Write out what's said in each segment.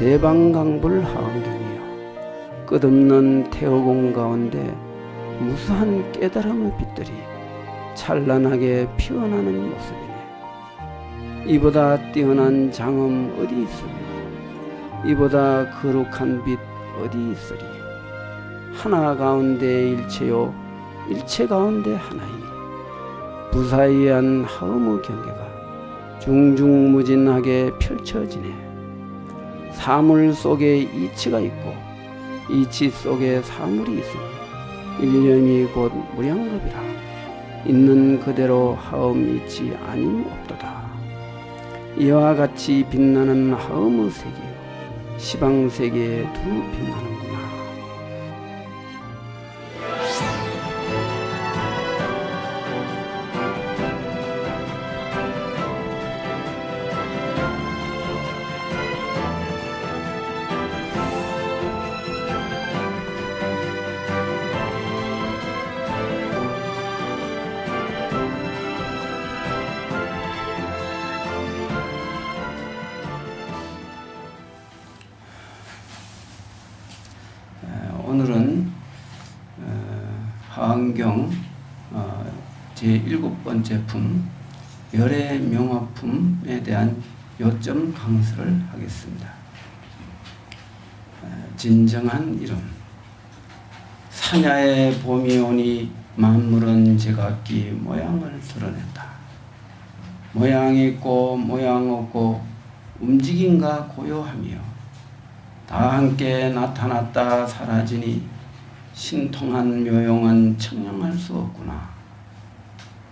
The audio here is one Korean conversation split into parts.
대방강불 하원경이여, 끝없는 태어공 가운데 무수한 깨달음의 빛들이 찬란하게 피어나는 모습이네. 이보다 뛰어난 장엄 어디 있으며 이보다 거룩한 빛 어디 있으리. 하나 가운데 일체요 일체 가운데 하나이니 무사이한 하음의 경계가 중중무진하게 펼쳐지네. 사물 속에 이치가 있고 이치 속에 사물이 있으니 일념이 곧 무량겁이라. 있는 그대로 하음 이치 아님 없도다. 이와 같이 빛나는 하음의 세계요 시방 세계에 두루 빛나는구나. 오늘은 하안경 제7번째 품 열의 명화품에 대한 요점 강서를 하겠습니다. 진정한 이름. 사냐의 봄이 오니 만물은 제각기 모양을 드러낸다. 모양 있고 모양 없고 움직임과 고요하며 다 함께 나타났다 사라지니 신통한 묘용은 청량할 수 없구나.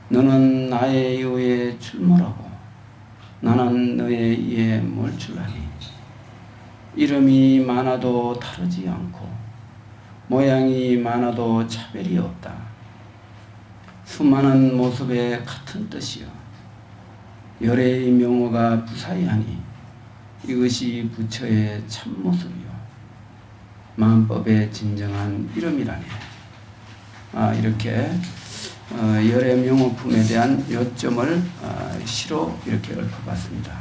너는 나의 이후에 출몰하고 나는 너의 이에 몰출하니 이름이 많아도 다르지 않고 모양이 많아도 차별이 없다. 수많은 모습에 같은 뜻이여 열의 명호가 부사이하니 이것이 부처의 참모습이요 만법의 진정한 이름이라네. 이렇게 열의 명호품에 대한 요점을 시로 이렇게 읊어봤습니다.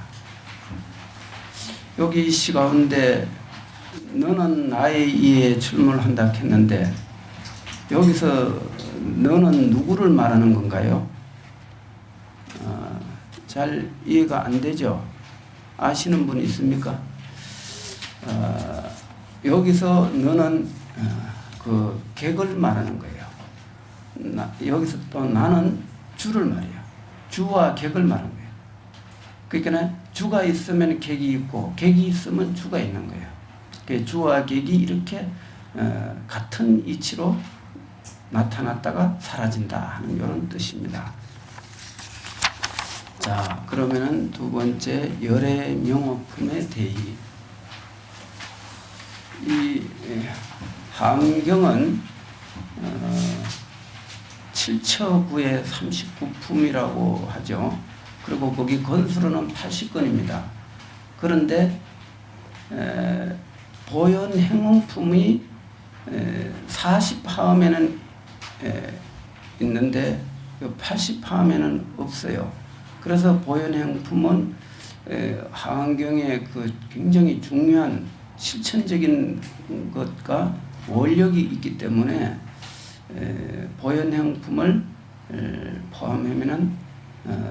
여기 시 가운데 너는 나의 이에 출몰한다 했는데 여기서 너는 누구를 말하는 건가요? 잘 이해가 안 되죠? 아시는 분 있습니까? 여기서 너는 그 객을 말하는 거예요. 여기서 또 나는 주를 말해요. 주와 객을 말하는 거예요. 그러니까 주가 있으면 객이 있고 객이 있으면 주가 있는 거예요. 그러니까 주와 객이 이렇게 같은 이치로 나타났다가 사라진다 하는 이런 뜻입니다. 자, 그러면은 두 번째 열의 명호품의 대의. 이 하안경은 7처구의 39품이라고 하죠. 그리고 거기 건수로는 80건입니다. 그런데 보현행음품이 40화음에는 있는데 80화음에는 없어요. 그래서 보현행품은 하안경의 그 굉장히 중요한 실천적인 것과 원력이 있기 때문에 보현행품을 포함하면은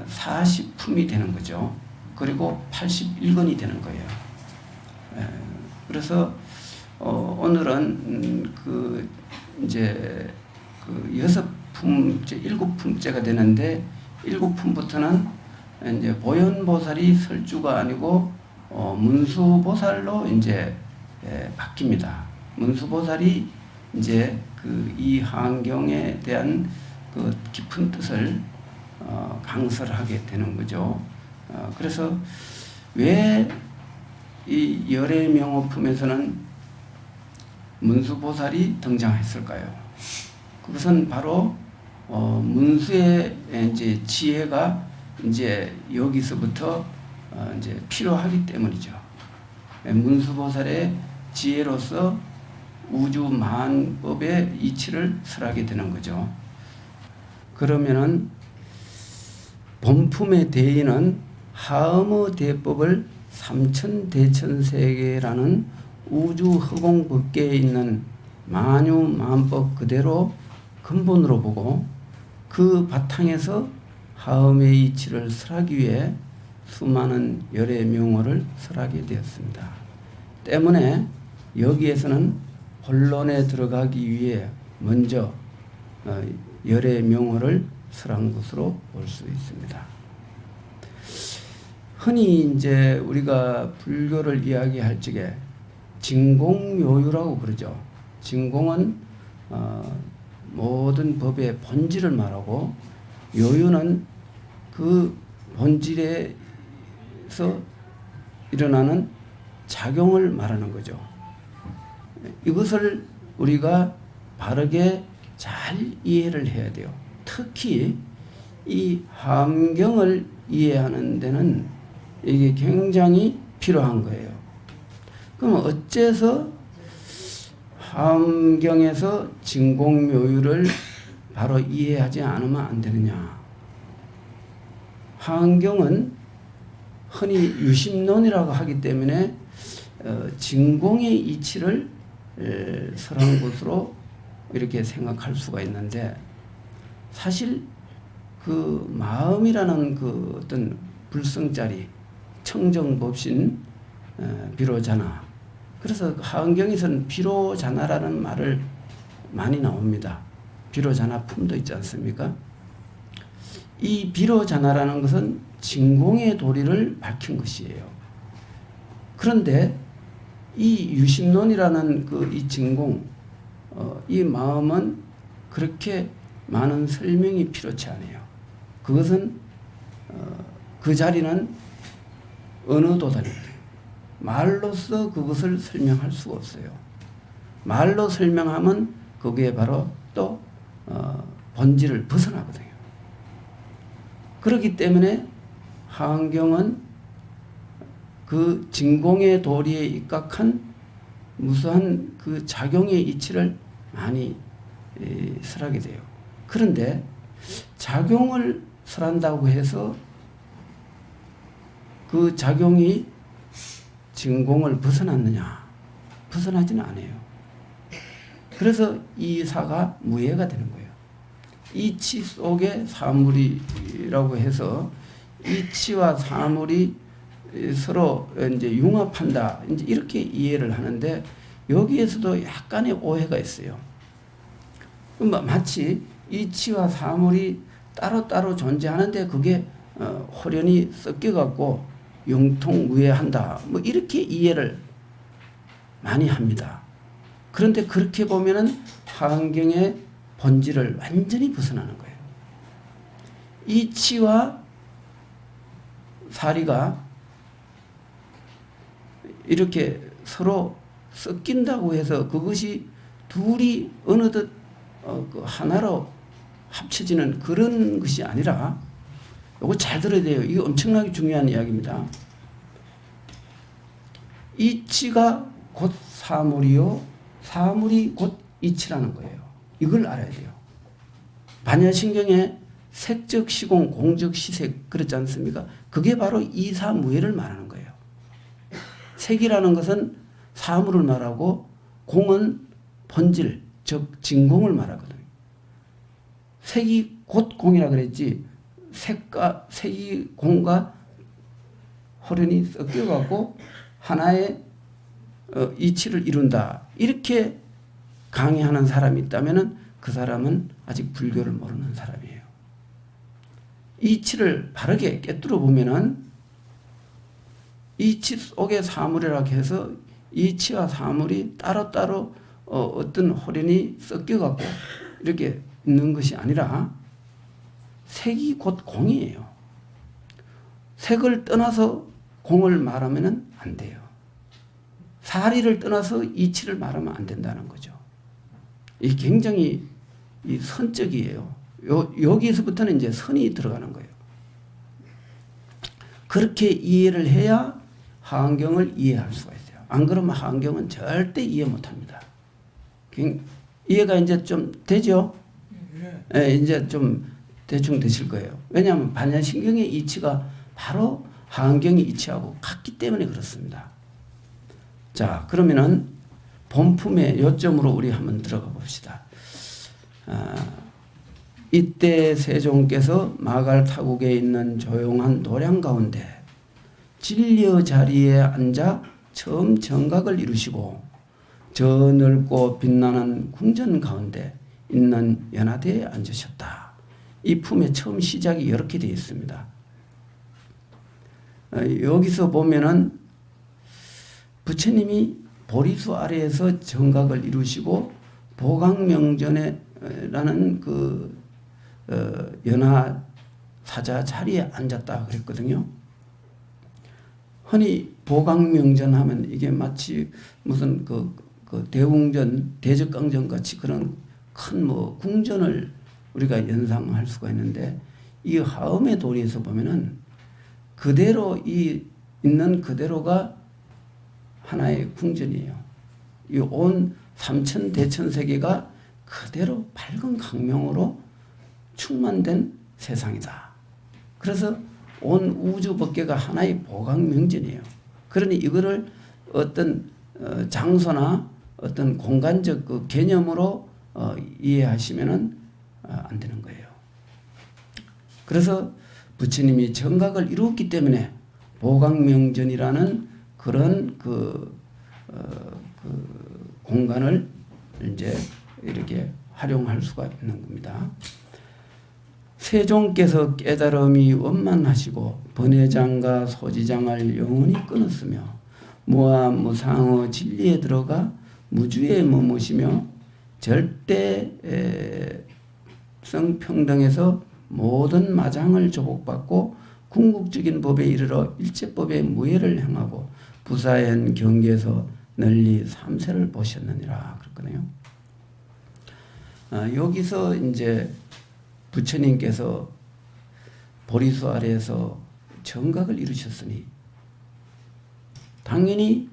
40품이 되는 거죠. 그리고 81건이 되는 거예요. 그래서 오늘은 그 이제 그 6품, 7품째가 되는데 7품부터는 이제 보현보살이 설주가 아니고 문수보살로 이제 바뀝니다. 문수보살이 이제 그 이 하안경에 대한 그 깊은 뜻을 강설하게 되는 거죠. 그래서 왜 이 열의 명호품에서는 문수보살이 등장했을까요? 그것은 바로 문수의 이제 지혜가 이제 여기서부터 이제 필요하기 때문이죠. 문수보살의 지혜로서 우주 만법의 이치를 설하게 되는 거죠. 그러면은 본품의 대의는 하음의 대법을 삼천대천세계라는 우주 허공 밖에 있는 만유만법 그대로 근본으로 보고 그 바탕에서 하음의 이치를 설하기 위해 수많은 열의 명호를 설하게 되었습니다. 때문에 여기에서는 본론에 들어가기 위해 먼저 열의 명호를 설한 것으로 볼 수 있습니다. 흔히 이제 우리가 불교를 이야기할 적에 진공요유라고 부르죠. 진공은 모든 법의 본질을 말하고 요유는 그 본질에서 일어나는 작용을 말하는 거죠. 이것을 우리가 바르게 잘 이해를 해야 돼요. 특히 이 함경을 이해하는 데는 이게 굉장히 필요한 거예요. 그럼 어째서 함경에서 진공묘유를 바로 이해하지 않으면 안 되느냐? 함경은 흔히 유심론이라고 하기 때문에 진공의 이치를 설한 것으로 이렇게 생각할 수가 있는데, 사실 그 마음이라는 그 어떤 불성자리, 청정법신 비로자나, 그래서 하은경에서는 비로자나라는 말을 많이 나옵니다. 비로자나 품도 있지 않습니까? 이 비로자나라는 것은 진공의 도리를 밝힌 것이에요. 그런데 이 유심론이라는 그 이 진공, 이 마음은 그렇게 많은 설명이 필요치 않아요. 그것은 그 자리는 어느 도단입니다. 말로써 그것을 설명할 수가 없어요. 말로 설명하면 거기에 바로 또 본질을 벗어나거든요. 그렇기 때문에 하은경은 그 진공의 도리에 입각한 무수한 그 작용의 이치를 많이 설하게 돼요. 그런데 작용을 설한다고 해서 그 작용이 진공을 벗어났느냐? 벗어나지는 않아요. 그래서 이 사가 무예가 되는 거예요. 이치 속에 사물이라고 해서 이치와 사물이 서로 이제 융합한다, 이제 이렇게 이해를 하는데, 여기에서도 약간의 오해가 있어요. 마치 이치와 사물이 따로따로 존재하는데 그게 호련히 섞여갖고 영통무예한다, 뭐 이렇게 이해를 많이 합니다. 그런데 그렇게 보면은 하은경의 본질을 완전히 벗어나는 거예요. 이치와 사리가 이렇게 서로 섞인다고 해서 그것이 둘이 어느덧 그 하나로 합쳐지는 그런 것이 아니라, 이거 잘 들어야 돼요. 이게 엄청나게 중요한 이야기입니다. 이치가 곧 사물이요, 사물이 곧 이치라는 거예요. 이걸 알아야 돼요. 반야신경에 색적 시공, 공적 시색 그렇지 않습니까? 그게 바로 이사무예를 말하는 거예요. 색이라는 것은 사물을 말하고, 공은 본질, 즉 진공을 말하거든요. 색이 곧 공이라 그랬지, 색이 공과 호련히 섞여갖고 하나의 이치를 이룬다, 이렇게 강의하는 사람이 있다면 그 사람은 아직 불교를 모르는 사람이에요. 이치를 바르게 깨뜨려 보면은 이치 속의 사물이라고 해서 이치와 사물이 따로따로 어떤 호련이 섞여갖고 이렇게 있는 것이 아니라, 색이 곧 공이에요. 색을 떠나서 공을 말하면 안 돼요. 사리를 떠나서 이치를 말하면 안 된다는 거죠. 이 굉장히 이 선적이에요. 여기서부터는 이제 선이 들어가는 거예요. 그렇게 이해를 해야 하은경을 이해할 수가 있어요. 안 그러면 하은경은 절대 이해 못합니다. 이해가 이제 좀 되죠? 네, 이제 좀 대충 되실 거예요. 왜냐하면 반야신경의 이치가 바로 환경이 이치하고 같기 때문에 그렇습니다. 자, 그러면은 본품의 요점으로 우리 한번 들어가 봅시다. 이때 세종께서 마갈타국에 있는 조용한 도량 가운데 진려 자리에 앉아 처음 정각을 이루시고 저 넓고 빛나는 궁전 가운데 있는 연화대에 앉으셨다. 이 품의 처음 시작이 이렇게 되어 있습니다. 여기서 보면은 부처님이 보리수 아래에서 정각을 이루시고 보강명전에라는 그 연화 사자 자리에 앉았다 그랬거든요. 흔히 보강명전 하면 이게 마치 무슨 그 대웅전, 대적강전 같이 그런 큰 뭐 궁전을 우리가 연상할 수가 있는데 이 하엄의 도리에서 보면은 그대로 있는 그대로가 하나의 궁전이에요. 이 온 삼천 대천 세계가 그대로 밝은 강명으로 충만된 세상이다. 그래서 온 우주 법계가 하나의 보강명전이에요. 그러니 이거를 어떤 장소나 어떤 공간적 그 개념으로 이해하시면은 안 되는 거예요. 그래서 부처님이 정각을 이루었기 때문에 보강명전이라는 그런 그 공간을 이제 이렇게 활용할 수가 있는 겁니다. 세종께서 깨달음이 원만하시고 번외장과 소지장을 영원히 끊었으며 무아 무상의 진리에 들어가 무주에 머무시며 절대성 평등에서 모든 마장을 조복받고 궁극적인 법에 이르러 일체법의 무예를 행하고 부사현 경계에서 널리 삼세를 보셨느니라 그랬거든요. 여기서 이제 부처님께서 보리수 아래에서 정각을 이루셨으니 당연히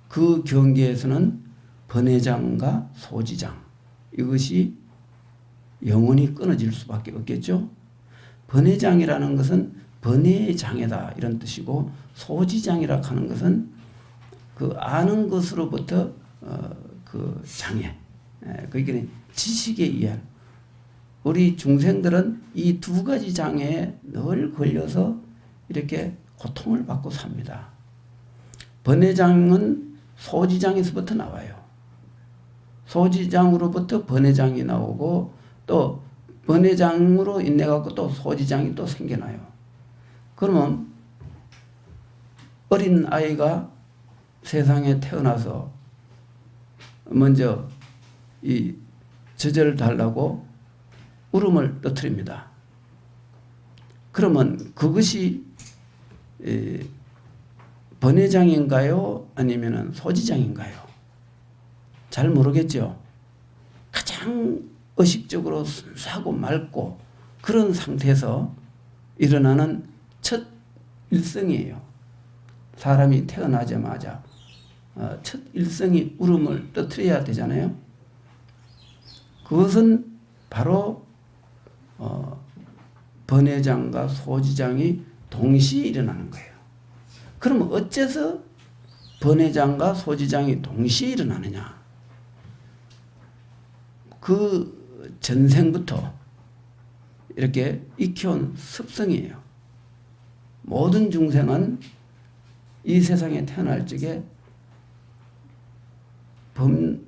그 경계에서는 번외장과 소지장 이것이 영원히 끊어질 수밖에 없겠죠. 번외장이라는 것은 번외의 장애다 이런 뜻이고 소지장이라 하는 것은 그 아는 것으로부터 그 장애 그러니까 지식에 의한 우리 중생들은 이 두 가지 장애에 늘 걸려서 이렇게 고통을 받고 삽니다. 번외장은 소지장에서부터 나와요. 소지장으로부터 번외장이 나오고 또 번외장으로 인해 갖고 또 소지장이 또 생겨나요. 그러면 어린 아이가 세상에 태어나서 먼저 이 젖을 달라고 울음을 터뜨립니다. 그러면 그것이 번외장인가요? 아니면 소지장인가요? 잘 모르겠죠. 가장 의식적으로 순수하고 맑고 그런 상태에서 일어나는 첫 일성이에요. 사람이 태어나자마자 첫 일성이 울음을 터뜨려야 되잖아요. 그것은 바로 번외장과 소지장이 동시에 일어나는 거예요. 그러면 어째서 번외장과 소지장이 동시에 일어나느냐? 그 전생부터 이렇게 익혀온 습성이에요. 모든 중생은 이 세상에 태어날 적에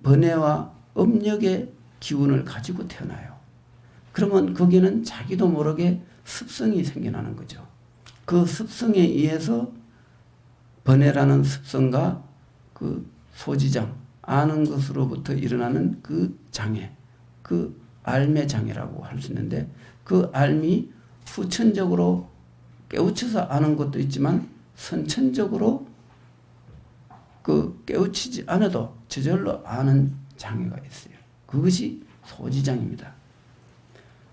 번뇌와 업력의 기운을 가지고 태어나요. 그러면 거기는 자기도 모르게 습성이 생겨나는 거죠. 그 습성에 의해서 번뇌라는 습성과 그 소지장, 아는 것으로부터 일어나는 그 장애, 그 알매 장애라고 할 수 있는데 그 알미 후천적으로 깨우쳐서 아는 것도 있지만 선천적으로 그 깨우치지 않아도 저절로 아는 장애가 있어요. 그것이 소지장입니다.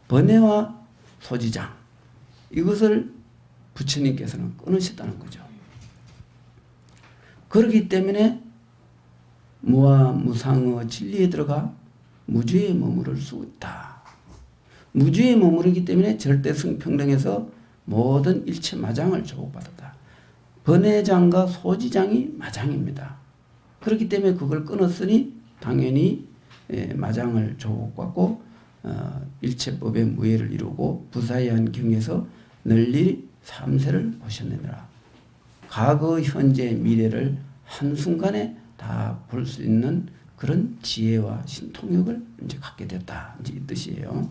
번뇌와 소지장 이것을 부처님께서는 끊으셨다는 거죠. 그렇기 때문에 무아 무상의 진리에 들어가 무주에 머무를 수 있다. 무주에 머무르기 때문에 절대성 평등에서 모든 일체 마장을 조국받았다. 번외장과 소지장이 마장입니다. 그렇기 때문에 그걸 끊었으니 당연히 마장을 조국받고 일체법의 무예를 이루고 부사의한 경에서 널리 삼세를 보셨느니라. 과거, 현재, 미래를 한순간에 다 볼 수 있는 그런 지혜와 신통력을 이제 갖게 됐다. 이제 이 뜻이에요.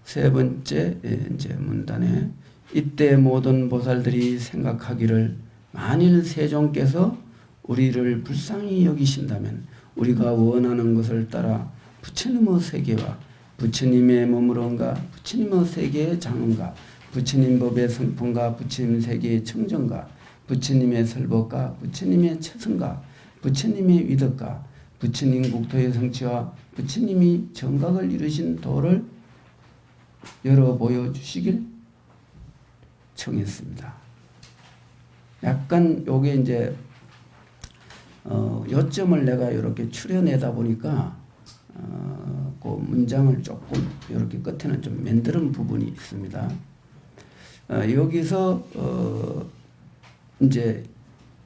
세 번째 이제 문단에 이때 모든 보살들이 생각하기를 만일 세종께서 우리를 불쌍히 여기신다면 우리가 원하는 것을 따라 부처님의 세계와 부처님의 머무름과 부처님의 세계의 장엄과 부처님 법의 성품과 부처님 세계의 청정과 부처님의 설법과 부처님의 체성과 부처님의 위덕과 부처님 국토의 성취와 부처님이 정각을 이루신 도를 열어 보여주시길 청했습니다. 약간 요게 이제 요점을 내가 이렇게 추려내다 보니까 그 문장을 조금 이렇게 끝에는 좀 만드는 부분이 있습니다. 여기서 이제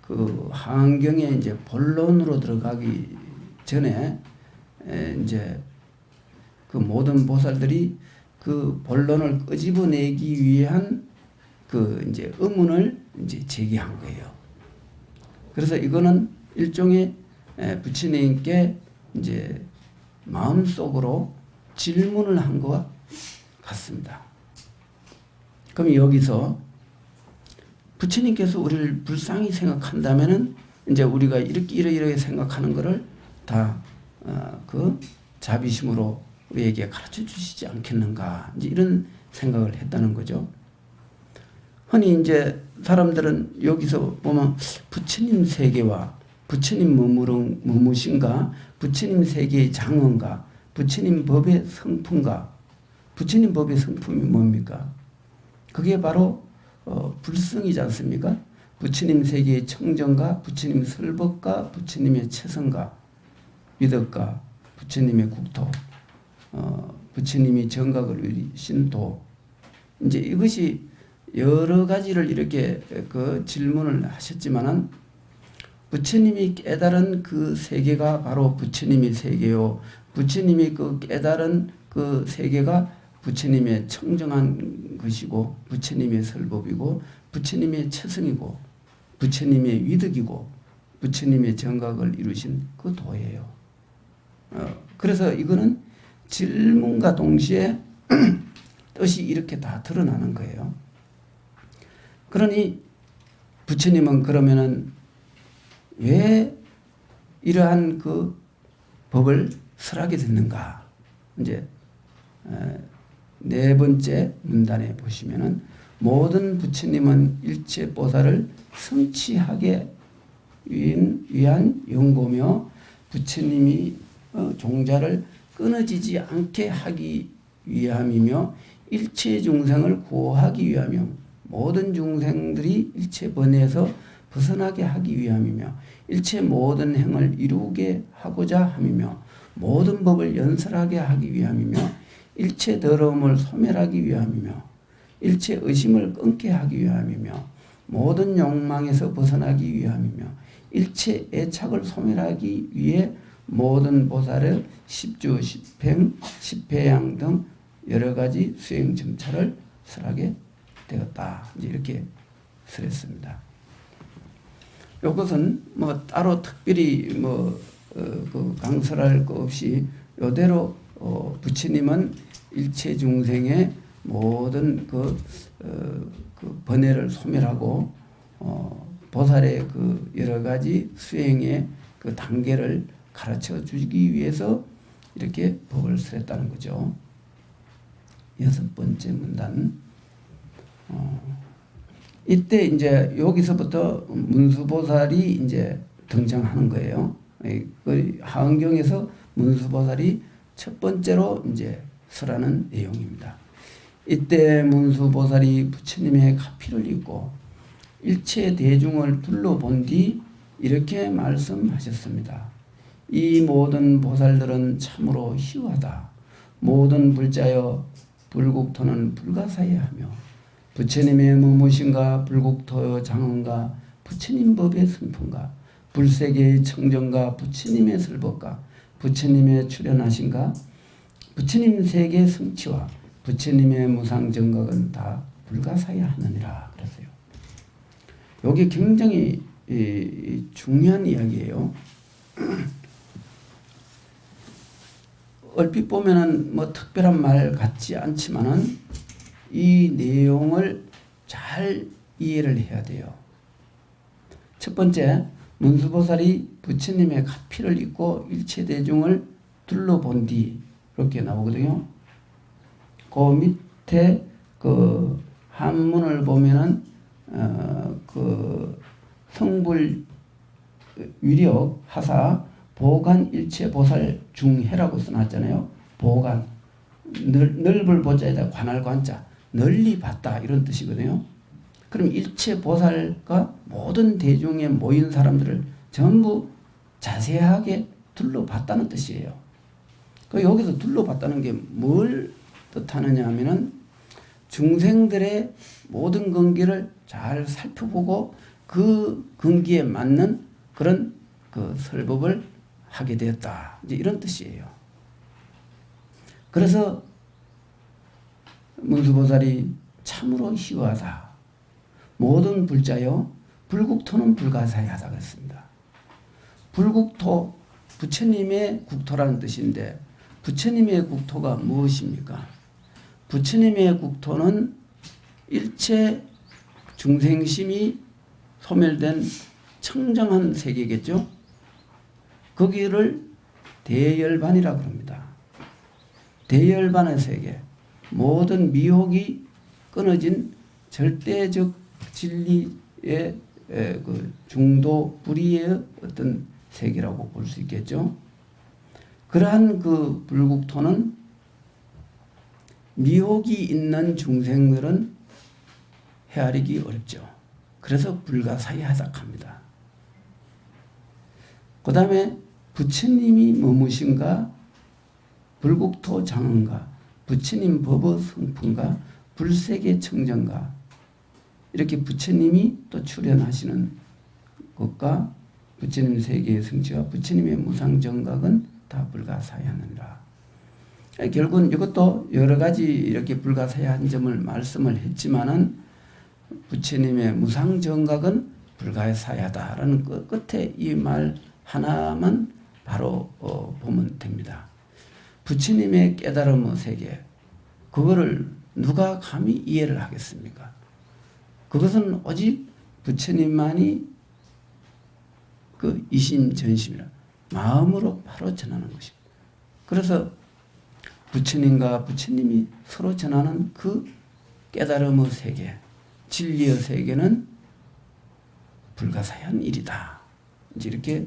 그 하안경에 이제 본론으로 들어가기 전에 이제 그 모든 보살들이 그 본론을 끄집어내기 위한 그 이제 의문을 이제 제기한 거예요. 그래서 이거는 일종의 부처님께 이제 마음속으로 질문을 한 것과 같습니다. 그럼 여기서 부처님께서 우리를 불쌍히 생각한다면은 이제 우리가 이렇게 생각하는 것을 다 그 자비심으로 우리에게 가르쳐 주시지 않겠는가, 이제 이런 생각을 했다는 거죠. 흔히 이제 사람들은 여기서 보면 부처님 세계와 부처님 머무신가, 부처님 세계의 장엄가, 부처님 법의 성품가, 부처님 법의 성품이 뭡니까? 그게 바로 불성이지 않습니까? 부처님 세계의 청정가, 부처님 설법가, 부처님의 체성가, 위덕가, 부처님의 국토, 부처님이 정각을 이루신 도. 이제 이것이 여러 가지를 이렇게 그 질문을 하셨지만은 부처님이 깨달은 그 세계가 바로 부처님의 세계요. 부처님이 그 깨달은 그 세계가 부처님의 청정한 것이고 부처님의 설법이고 부처님의 체성이고 부처님의 위덕이고 부처님의 정각을 이루신 그 도예요. 그래서 이거는 질문과 동시에 뜻이 이렇게 다 드러나는 거예요. 그러니 부처님은 그러면은 왜 이러한 그 법을 설하게 됐는가? 이제 네 번째 문단에 보시면은 모든 부처님은 일체 보살을 성취하게 위한 연고며 부처님이 종자를 끊어지지 않게 하기 위함이며 일체 중생을 구호하기 위하며 모든 중생들이 일체 번뇌에서 벗어나게 하기 위함이며 일체 모든 행을 이루게 하고자 함이며 모든 법을 연설하게 하기 위함이며 일체 더러움을 소멸하기 위함이며 일체 의심을 끊게 하기 위함이며 모든 욕망에서 벗어나기 위함이며 일체 애착을 소멸하기 위해 모든 보살의 십주, 십행, 십회양 등 여러 가지 수행 점차를 설하게 되었다. 이제 이렇게 설했습니다. 이것은 뭐 따로 특별히 그 강설할 것 없이 이대로 부처님은 일체 중생의 모든 그 번뇌를 소멸하고 보살의 그 여러 가지 수행의 그 단계를 가르쳐 주기 위해서 이렇게 법을 설했다는 거죠. 여섯 번째 문단. 이때 이제 여기서부터 문수보살이 이제 등장하는 거예요. 그 하은경에서 문수보살이 첫 번째로 이제 설하는 내용입니다. 이때 문수보살이 부처님의 가피를 입고 일체 대중을 둘러본 뒤 이렇게 말씀하셨습니다. 이 모든 보살들은 참으로 희화다. 모든 불자여 불국토는 불가사의하며 부처님의 무무신가 불국토 장언가 부처님 법의 승풍가 불세계의 청정가 부처님의 설법가 부처님의 출현하신가 부처님 세계 성취와 부처님의 무상정각은 다 불가사의하느니라 그랬어요. 여기 굉장히 중요한 이야기예요. 얼핏 보면은 뭐 특별한 말 같지 않지만은 이 내용을 잘 이해를 해야 돼요. 첫 번째, 문수보살이 부처님의 가피를 입고 일체 대중을 둘러본 뒤 이렇게 나오거든요. 그 밑에 그 한문을 보면은 그 성불 위력 하사 보간 일체 보살 중해라고 써놨잖아요. 보간 넓을 보자에다 관할 관자 널리 봤다 이런 뜻이거든요. 그럼 일체 보살과 모든 대중에 모인 사람들을 전부 자세하게 둘러봤다는 뜻이에요. 그 여기서 둘러봤다는 게 뭘 뜻하느냐 하면은 중생들의 모든 근기를 잘 살펴보고 그 근기에 맞는 그런 그 설법을 하게 되었다. 이제 이런 뜻이에요. 그래서 문수보살이 참으로 희화하다. 모든 불자여 불국토는 불가사의하다 그랬습니다. 불국토 부처님의 국토라는 뜻인데 부처님의 국토가 무엇입니까? 부처님의 국토는 일체 중생심이 소멸된 청정한 세계겠죠. 거기를 대열반이라고 합니다. 대열반의 세계, 모든 미혹이 끊어진 절대적 진리의 그 중도 불의의 어떤 세계라고 볼 수 있겠죠. 그러한 그 불국토는 미혹이 있는 중생들은 헤아리기 어렵죠. 그래서 불가사의하다 합니다. 그 다음에 부처님이 머무신가 불국토 장언가 부처님 법의 성품가 불세계 청정가 이렇게 부처님이 또 출현하시는 것과 부처님 세계의 성취와 부처님의 무상정각은 다 불가사의하느니라. 결국은 이것도 여러 가지 이렇게 불가사의한 점을 말씀을 했지만은 부처님의 무상정각은 불가사의하다라는 끝에 이 말 하나만 바로 보면 됩니다. 부처님의 깨달음의 세계, 그거를 누가 감히 이해를 하겠습니까? 그것은 오직 부처님만이 그 이심전심이라 마음으로 바로 전하는 것입니다. 그래서 부처님과 부처님이 서로 전하는 그 깨달음의 세계, 진리의 세계는 불가사의한 일이다. 이제 이렇게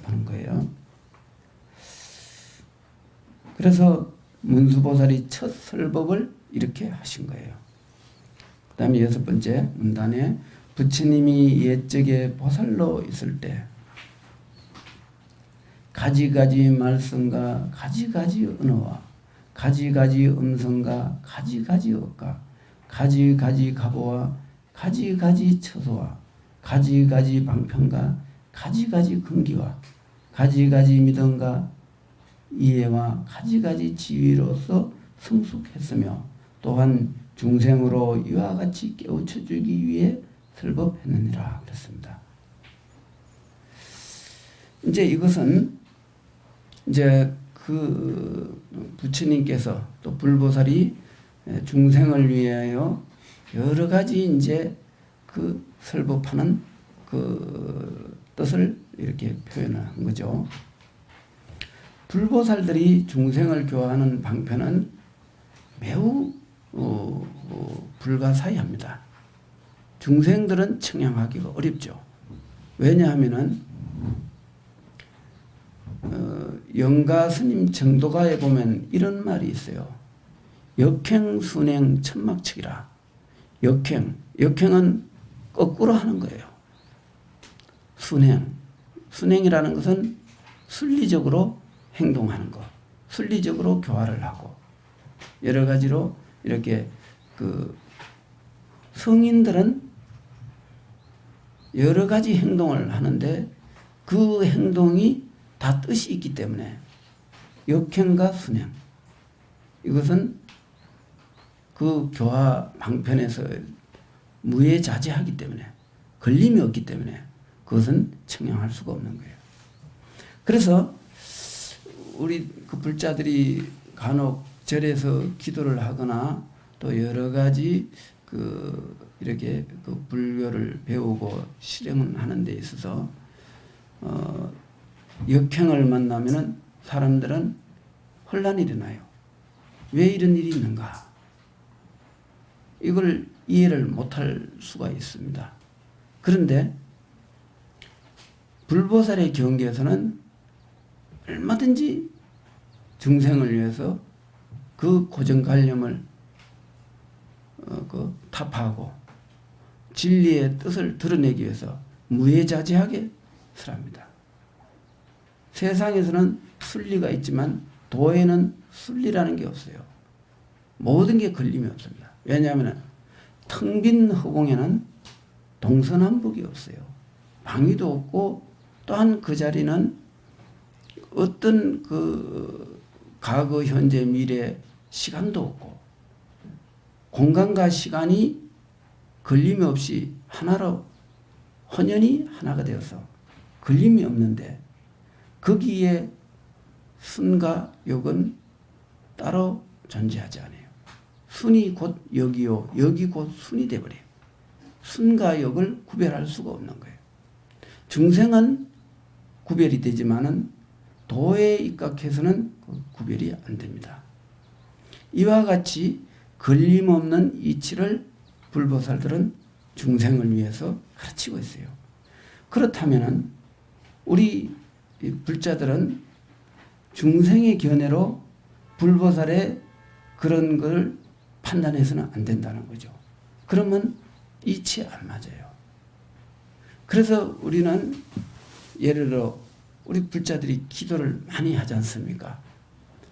보는 거예요. 그래서 문수보살이 첫 설법을 이렇게 하신 거예요. 그 다음에 여섯 번째 문단에 부처님이 옛적에 보살로 있을 때 가지가지 말씀과 가지가지 언어와 가지가지 음성과 가지가지 억과 가지가지 가보와 가지가지 처소와 가지가지 방편과 가지가지 근기와 가지가지 믿음과 이해와 가지가지 지위로서 성숙했으며 또한 중생으로 이와 같이 깨우쳐주기 위해 설법했느니라 그랬습니다. 이제 이것은 이제 그 부처님께서 또 불보살이 중생을 위하여 여러 가지 이제 그 설법하는 그 뜻을 이렇게 표현한 거죠. 불보살들이 중생을 교화하는 방편은 매우 불가사의합니다. 중생들은 청량하기가 어렵죠. 왜냐하면은 영가 스님 정도가에 보면 이런 말이 있어요. 역행 순행 천막측이라. 역행은 거꾸로 하는 거예요. 순행이라는 것은 순리적으로 행동하는 것, 순리적으로 교화를 하고, 여러 가지로 이렇게 그 성인들은 여러 가지 행동을 하는데 그 행동이 다 뜻이 있기 때문에 역행과 순행, 이것은 그 교화 방편에서 무예자제하기 때문에, 걸림이 없기 때문에 그것은 청량할 수가 없는 거예요. 그래서 우리 그 불자들이 간혹 절에서 기도를 하거나 또 여러 가지 그 이렇게 그 불교를 배우고 실행하는 데 있어서 역행을 만나면은 사람들은 혼란이 일어나요. 왜 이런 일이 있는가? 이걸 이해를 못할 수가 있습니다. 그런데 불보살의 경계에서는 얼마든지 중생을 위해서 그 고정관념을 그 타파하고 진리의 뜻을 드러내기 위해서 무예자제하게 설합니다. 세상에서는 순리가 있지만 도에는 순리라는 게 없어요. 모든 게 걸림이 없습니다. 왜냐하면 텅 빈 허공에는 동서남북이 없어요. 방위도 없고 또한 그 자리는 어떤 그 과거, 현재, 미래 시간도 없고 공간과 시간이 걸림이 없이 하나로 혼연히 하나가 되어서 걸림이 없는데 거기에 순과 역은 따로 존재하지 않아요. 순이 곧 역이요, 역이 곧 순이 되어버려요. 순과 역을 구별할 수가 없는 거예요. 중생은 구별이 되지만은 도에 입각해서는 구별이 안 됩니다. 이와 같이 걸림없는 이치를 불보살들은 중생을 위해서 가르치고 있어요. 그렇다면은 우리 불자들은 중생의 견해로 불보살의 그런 걸 판단해서는 안 된다는 거죠. 그러면 이치에 안 맞아요. 그래서 우리는 예를 들어 우리 불자들이 기도를 많이 하지 않습니까?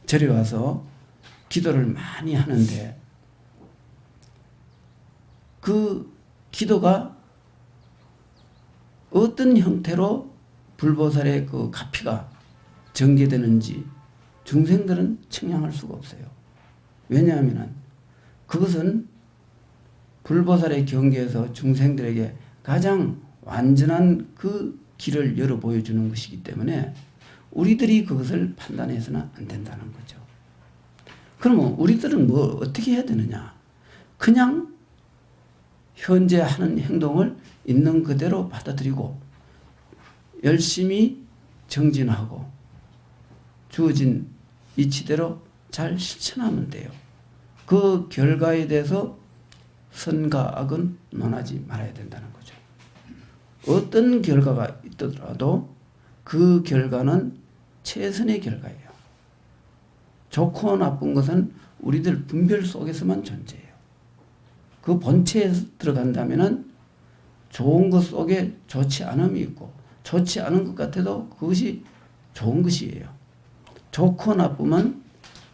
절에 와서 기도를 많이 하는데 그 기도가 어떤 형태로 불보살의 그 가피가 전개되는지 중생들은 측량할 수가 없어요. 왜냐하면 그것은 불보살의 경계에서 중생들에게 가장 완전한 그 길을 열어 보여주는 것이기 때문에 우리들이 그것을 판단해서는 안 된다는 거죠. 그러면 우리들은 뭐 어떻게 해야 되느냐? 그냥 현재 하는 행동을 있는 그대로 받아들이고 열심히 정진하고 주어진 이치대로 잘 실천하면 돼요. 그 결과에 대해서 선과 악은 논하지 말아야 된다는 거죠. 어떤 결과가 있더라도 그 결과는 최선의 결과예요. 좋고 나쁜 것은 우리들 분별 속에서만 존재해요. 그 본체에 들어간다면은 좋은 것 속에 좋지 않음이 있고 좋지 않은 것 같아도 그것이 좋은 것이에요. 좋고 나쁨은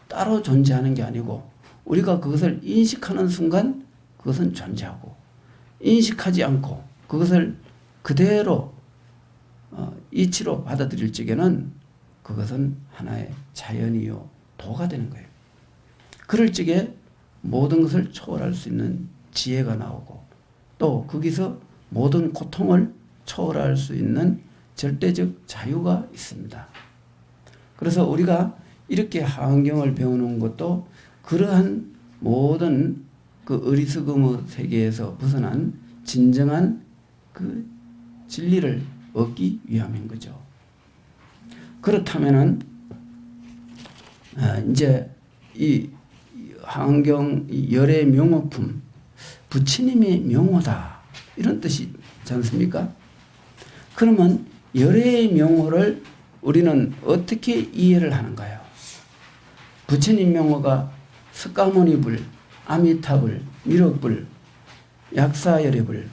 따로 존재하는 게 아니고 우리가 그것을 인식하는 순간 그것은 존재하고 인식하지 않고 그것을 그대로 이치로 받아들일 적에는 그것은 하나의 자연이요 도가 되는 거예요. 그럴 적에 모든 것을 초월할 수 있는 지혜가 나오고 또 거기서 모든 고통을 초월할 수 있는 절대적 자유가 있습니다. 그래서 우리가 이렇게 하안경을 배우는 것도 그러한 모든 그 어리석음의 세계에서 벗어난 진정한 그 진리를 얻기 위함인 거죠. 그렇다면은 이제 이 하안경 열의 명호품, 부처님의 명호다 이런 뜻이지 않습니까? 그러면 열의 명호를 우리는 어떻게 이해를 하는가요? 부처님 명호가 석가모니불, 아미타불, 미륵불, 약사열애불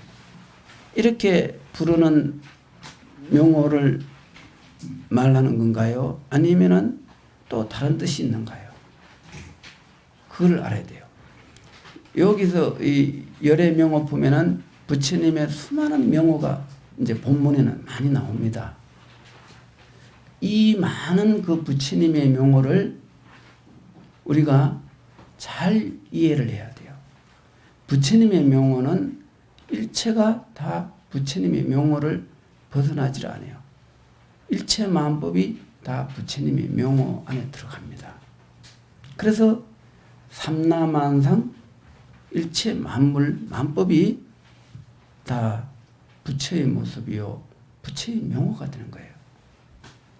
이렇게 부르는 명호를 말하는 건가요? 아니면은 또 다른 뜻이 있는가요? 그걸 알아야 돼요. 여기서 이 열의 명호품에는 부처님의 수많은 명호가 이제 본문에는 많이 나옵니다. 이 많은 그 부처님의 명호를 우리가 잘 이해를 해야 돼요. 부처님의 명호는 일체가 다 부처님의 명호를 벗어나질 않아요. 일체 만법이 다 부처님의 명호 안에 들어갑니다. 그래서 삼라만상 일체 만물 만법이 다 부처의 모습이요 부처의 명호가 되는 거예요.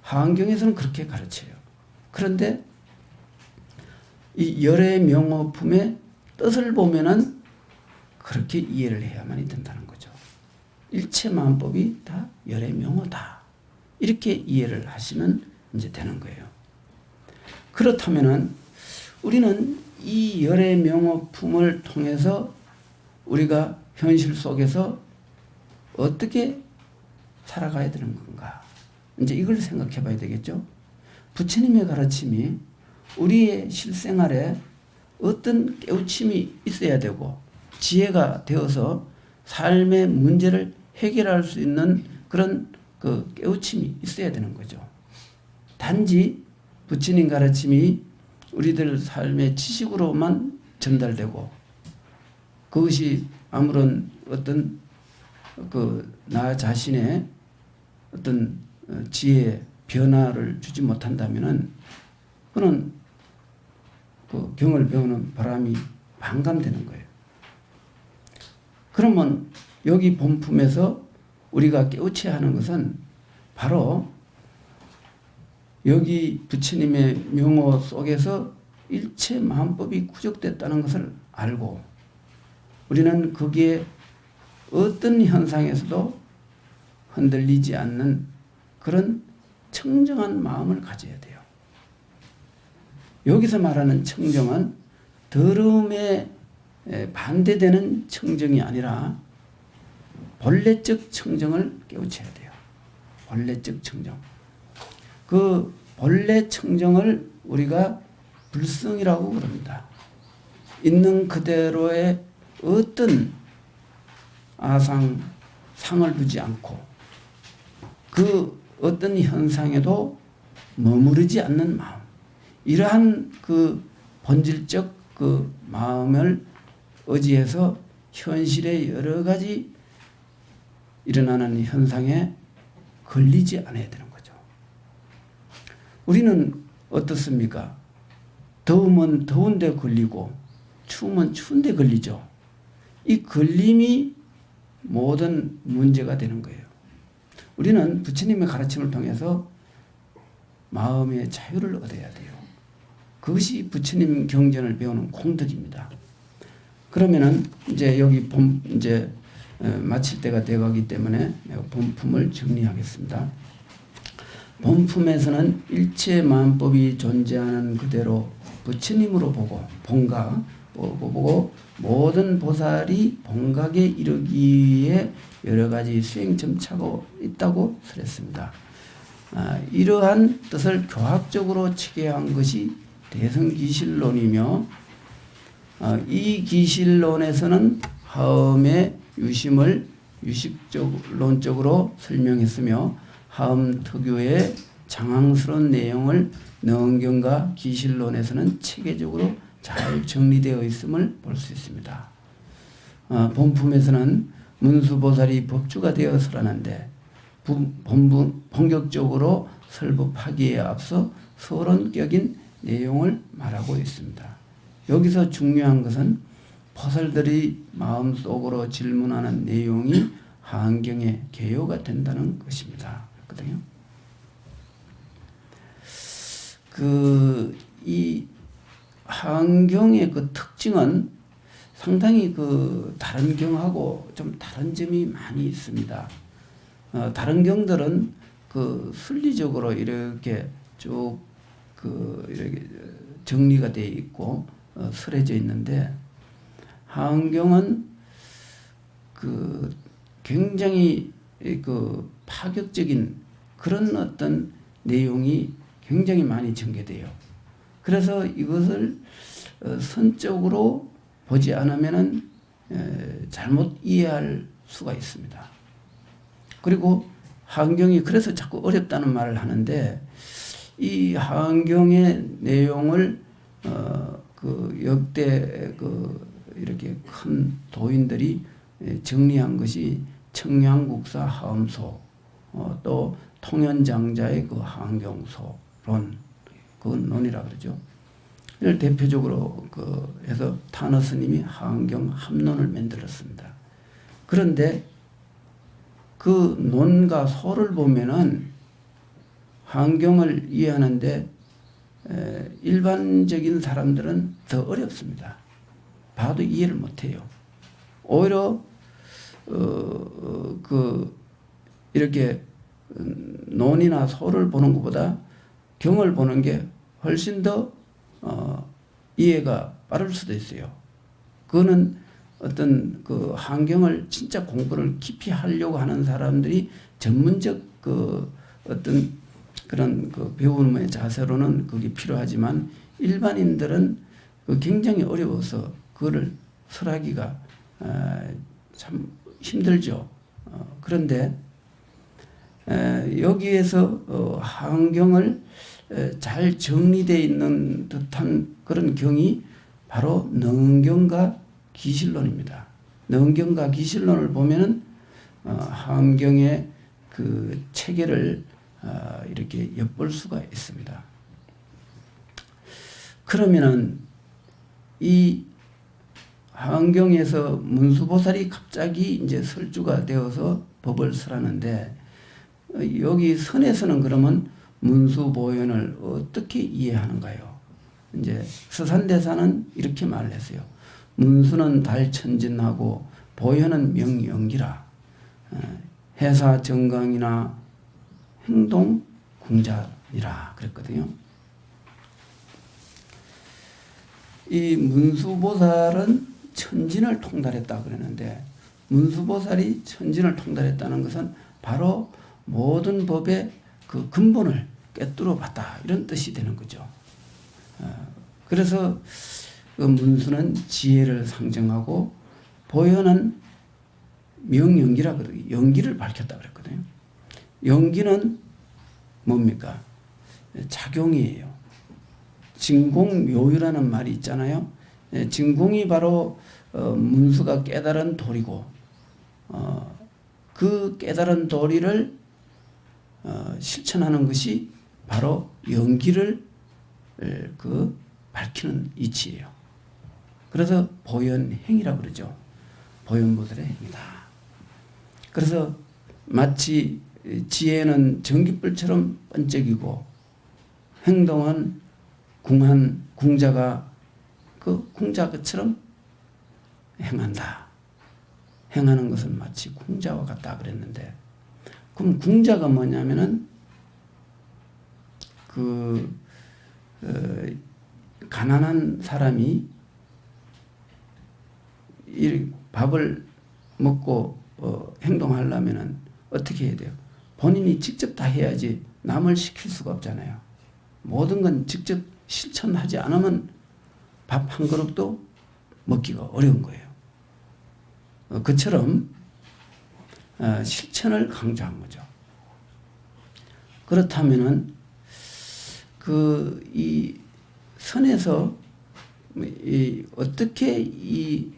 하안경에서는 그렇게 가르쳐요. 그런데 이 열의 명호품의 뜻을 보면은 그렇게 이해를 해야만이 된다는 거죠. 일체 만법이 다 열의 명호다. 이렇게 이해를 하시면 이제 되는 거예요. 그렇다면은 우리는 이 열의 명호품을 통해서 우리가 현실 속에서 어떻게 살아가야 되는 건가? 이제 이걸 생각해 봐야 되겠죠. 부처님의 가르침이 우리의 실생활에 어떤 깨우침이 있어야 되고 지혜가 되어서 삶의 문제를 해결할 수 있는 그런 그 깨우침이 있어야 되는 거죠. 단지 부처님 가르침이 우리들 삶의 지식으로만 전달되고 그것이 아무런 어떤 나 자신의 어떤 지혜 변화를 주지 못한다면은 그는 그 경을 배우는 바람이 반감되는 거예요. 그러면 여기 본품에서 우리가 깨우쳐야 하는 것은 바로 여기 부처님의 명호 속에서 일체 만법이 구족됐다는 것을 알고 우리는 거기에 어떤 현상에서도 흔들리지 않는 그런 청정한 마음을 가져야 돼요. 여기서 말하는 청정은 더러움에 반대되는 청정이 아니라 본래적 청정을 깨우쳐야 돼요. 본래적 청정. 그 본래 청정을 우리가 불성이라고 그럽니다. 있는 그대로의 어떤 상을 두지 않고 그 어떤 현상에도 머무르지 않는 마음. 이러한 그 본질적 그 마음을 의지해서 현실의 여러 가지 일어나는 현상에 걸리지 않아야 되는 거죠. 우리는 어떻습니까? 더우면 더운데 걸리고 추우면 추운데 걸리죠. 이 걸림이 모든 문제가 되는 거예요. 우리는 부처님의 가르침을 통해서 마음의 자유를 얻어야 돼요. 그것이 부처님 경전을 배우는 공덕입니다. 그러면은 이제 여기 이제 마칠 때가 되어가기 때문에 본품을 정리하겠습니다. 본품에서는 일체 만법이 존재하는 그대로 부처님으로 보고 본각 보고 모든 보살이 본각에 이르기에 여러 가지 수행점차가 있다고 설했습니다. 이러한 뜻을 교학적으로 체계한 것이 대성기실론이며 이 기실론에서는 하음의 유심을 유식론적으로 설명했으며 하음 특유의 장황스러운 내용을 능경과 기실론에서는 체계적으로 잘 정리되어 있음을 볼 수 있습니다. 본품에서는 문수보살이 법주가 되어 설하는데 본격적으로 설법하기에 앞서 서론격인 내용을 말하고 있습니다. 여기서 중요한 것은 보살들이 마음속으로 질문하는 내용이 하안경의 개요가 된다는 것입니다. 그렇거든요. 이 하안경의 그 특징은 상당히 그 다른 경하고 좀 다른 점이 많이 있습니다. 다른 경들은 그 순리적으로 이렇게 쭉 이렇게 정리가 되어 있고 설해져 있는데 하안경은 굉장히 파격적인 그런 어떤 내용이 굉장히 많이 전개돼요. 그래서 이것을 선적으로 보지 않으면은 잘못 이해할 수가 있습니다. 그리고 하한경이 그래서 자꾸 어렵다는 말을 하는데, 이 하한경의 내용을 그 역대 이렇게 큰 도인들이 정리한 것이 청량국사 하엄소, 또 통현장자의 그 하한경소론, 그건 논이라 그러죠. 이를 대표적으로 해서 탄어 스님이 하한경 합론을 만들었습니다. 그런데 그 논과 소를 보면은 하한경을 이해하는데 일반적인 사람들은 더 어렵습니다. 봐도 이해를 못해요. 오히려 이렇게 논이나 소를 보는 것보다 경을 보는 게 훨씬 더 이해가 빠를 수도 있어요. 그거는 어떤 그 하한경을 진짜 공부를 깊이 하려고 하는 사람들이 전문적 어떤 그런 배움의 자세로는 그게 필요하지만, 일반인들은 굉장히 어려워서 그거를 설하기가 참 힘들죠. 그런데 여기에서 하한경을 잘 정리되어 있는 듯한 그런 경이 바로 능경과 기실론입니다. 능경과 기실론을 보면은 하한경의 그 체계를 이렇게 엿볼 수가 있습니다. 그러면은 이 하한경에서 문수보살이 갑자기 이제 설주가 되어서 법을 설하는데, 여기 선에서는 그러면 문수보현을 어떻게 이해하는가요? 이제 서산대사는 이렇게 말을 했어요. 문수는 달천진하고 보현은 명영기라. 해사 정강이나 행동 궁자니라 그랬거든요. 이 문수보살은 천진을 통달했다 그랬는데, 문수보살이 천진을 통달했다는 것은 바로 모든 법의 그 근본을 꿰뚫어 봤다, 이런 뜻이 되는 거죠. 그래서 그 문수는 지혜를 상정하고 보현은 명연기라 그러고 연기를 밝혔다 그랬거든요. 연기는 뭡니까? 작용이에요. 진공묘유라는 말이 있잖아요. 진공이 바로 문수가 깨달은 도리고, 그 깨달은 도리를 실천하는 것이 바로 연기를 밝히는 이치예요. 그래서 보현행이라고 그러죠. 보현보살의 행이다. 그래서 마치 지혜는 전깃불처럼 번쩍이고, 행동은 궁자가 그 궁자처럼 행한다. 행하는 것은 마치 궁자와 같다 그랬는데, 그럼 궁자가 뭐냐면은 가난한 사람이 이 밥을 먹고 행동하려면은 어떻게 해야 돼요? 본인이 직접 다 해야지 남을 시킬 수가 없잖아요. 모든 건 직접 실천하지 않으면 밥 한 그릇도 먹기가 어려운 거예요. 그처럼 실천을 강조한 거죠. 그렇다면은 이 선에서 어떻게 이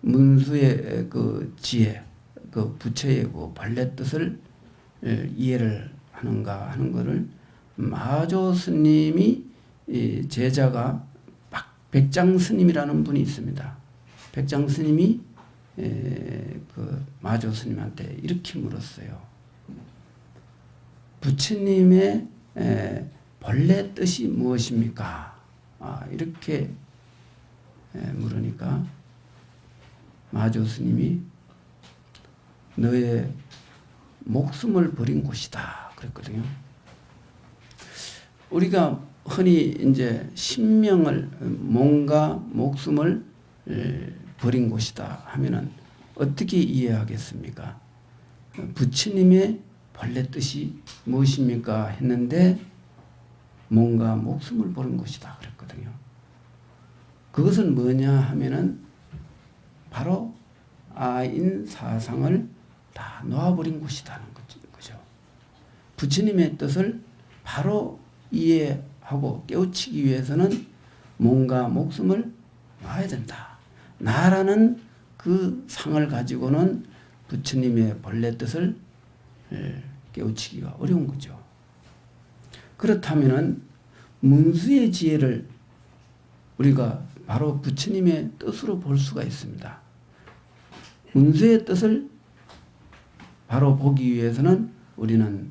문수의 그 지혜, 그 부처의 그 본래 뜻을 이해를 하는가 하는 것을 마조 스님이 제자가 백장 스님이라는 분이 있습니다. 백장 스님이 그 마조 스님한테 이렇게 물었어요. 부처님의 본래 뜻이 무엇입니까? 이렇게 물으니까 마조 스님이 너의 목숨을 버린 곳이다 그랬거든요. 우리가 흔히 이제 몸과 목숨을 버린 곳이다 하면은 어떻게 이해하겠습니까? 부처님의 본래 뜻이 무엇입니까? 했는데 몸과 목숨을 버린 곳이다 그랬거든요. 그것은 뭐냐 하면은 바로 아인 사상을 다 놓아버린 곳이라는 거죠. 부처님의 뜻을 바로 이해하고 깨우치기 위해서는 몸과 목숨을 놔야 된다. 나라는 그 상을 가지고는 부처님의 본래 뜻을 깨우치기가 어려운 거죠. 그렇다면은 문수의 지혜를 우리가 바로 부처님의 뜻으로 볼 수가 있습니다. 문수의 뜻을 바로 보기 위해서는 우리는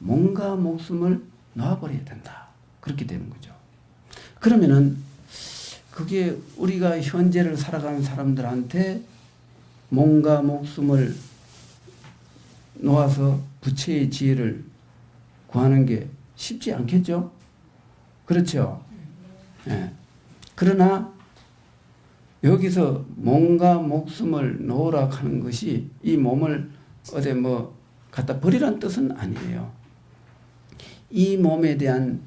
몸과 목숨을 놔버려야 된다. 그렇게 되는 거죠. 그러면은 그게 우리가 현재를 살아가는 사람들한테 몸과 목숨을 놓아서 부처의 지혜를 구하는 게 쉽지 않겠죠? 그렇죠? 예. 그러나 여기서 몸과 목숨을 놓으라 하는 것이 이 몸을 어디 뭐 갖다 버리란 뜻은 아니에요. 이 몸에 대한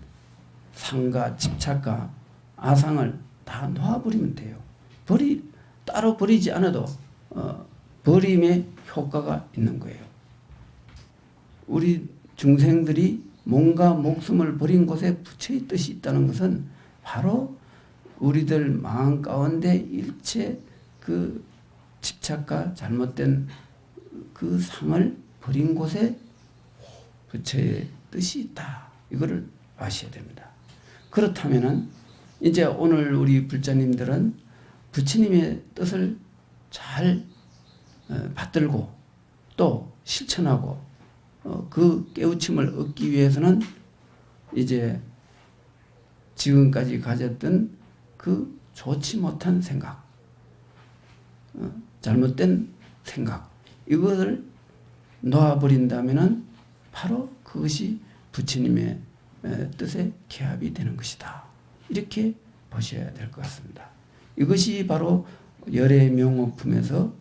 상과 집착과 아상을 다 놓아버리면 돼요. 따로 버리지 않아도 버림의 효과가 있는 거예요. 우리 중생들이 몸과 목숨을 버린 곳에 부처의 뜻이 있다는 것은 바로 우리들 마음 가운데 일체 그 집착과 잘못된 그 상을 버린 곳에 부처의 뜻이 있다. 이거를 아셔야 됩니다. 그렇다면은 이제 오늘 우리 불자님들은 부처님의 뜻을 잘 받들고 또 실천하고 그 깨우침을 얻기 위해서는 이제 지금까지 가졌던 그 좋지 못한 생각, 잘못된 생각, 이것을 놓아버린다면은 바로 그것이 부처님의 뜻에 개합이 되는 것이다. 이렇게 보셔야 될 것 같습니다. 이것이 바로 열의 명호품에서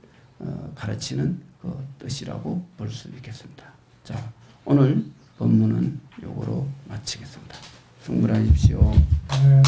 가르치는 그 뜻이라고 볼 수 있겠습니다. 자, 오늘 본문은 요거로 마치겠습니다. 승불하십시오. 네,